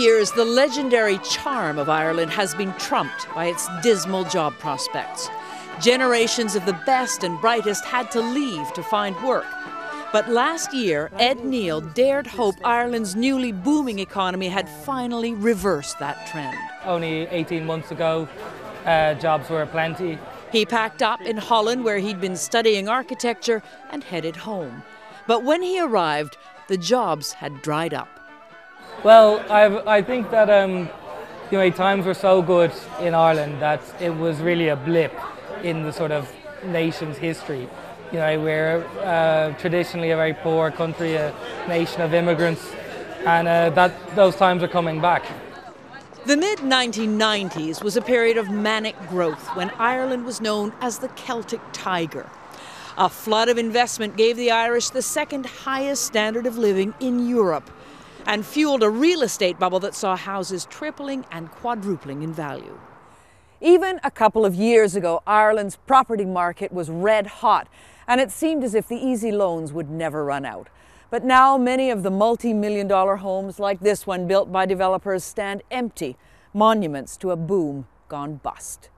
years, the legendary charm of Ireland has been trumped by its dismal job prospects. Generations of the best and brightest had to leave to find work. But last year, Ed Neale dared hope Ireland's newly booming economy had finally reversed that trend. Only 18 months ago, jobs were plenty. He packed up in Holland, where he'd been studying architecture, and headed home. But when he arrived, the jobs had dried up. Well, I think that times were so good in Ireland that it was really a blip in the sort of nation's history. We're traditionally a very poor country, a nation of immigrants, and those times are coming back. The mid-1990s was a period of manic growth when Ireland was known as the Celtic Tiger. A flood of investment gave the Irish the second highest standard of living in Europe and fueled a real estate bubble that saw houses tripling and quadrupling in value. Even a couple of years ago, Ireland's property market was red hot, and it seemed as if the easy loans would never run out. But now many of the multi-million-dollar homes like this one built by developers stand empty, monuments to a boom gone bust.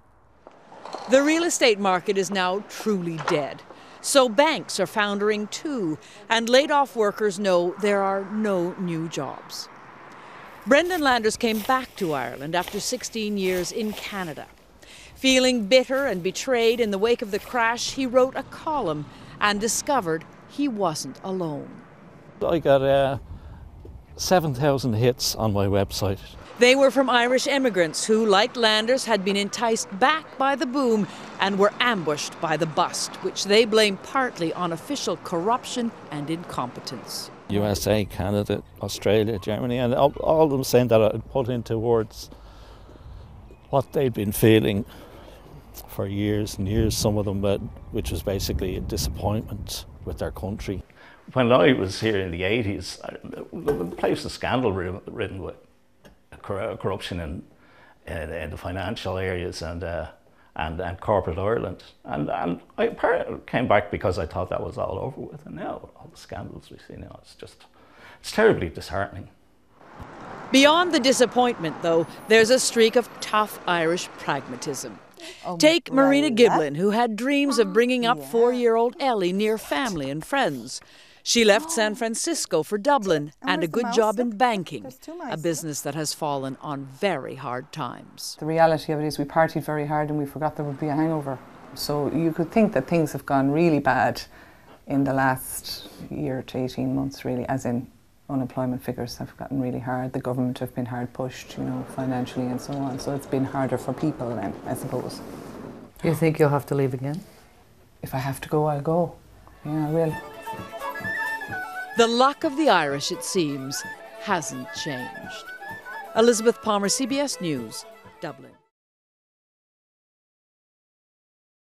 The real estate market is now truly dead. So banks are foundering too, and laid-off workers know there are no new jobs. Brendan Landers came back to Ireland after 16 years in Canada. Feeling bitter and betrayed in the wake of the crash, he wrote a column and discovered he wasn't alone. I got 7,000 hits on my website. They were from Irish immigrants who, like Landers, had been enticed back by the boom and were ambushed by the bust, which they blame partly on official corruption and incompetence. USA, Canada, Australia, Germany, and all of them saying that I'd put into words what they'd been feeling for years and years, some of them, which was basically a disappointment with their country. When I was here in the 80s, the place was scandal-ridden with corruption in the financial areas and corporate Ireland. And I came back because I thought that was all over with. And now all the scandals we see now, it's terribly disheartening. Beyond the disappointment, though, there's a streak of tough Irish pragmatism. Take Marina Giblin, who had dreams of bringing up 4-year-old Ellie near family and friends. She left San Francisco for Dublin and a good job in banking, a business that has fallen on very hard times. The reality of it is we partied very hard and we forgot there would be a hangover. So you could think that things have gone really bad in the last year to 18 months, really, as in unemployment figures have gotten really hard. The government have been hard pushed, financially and so on. So it's been harder for people then, I suppose. You think you'll have to leave again? If I have to go, I'll go. Yeah, I will. The luck of the Irish, it seems, hasn't changed. Elizabeth Palmer, CBS News, Dublin.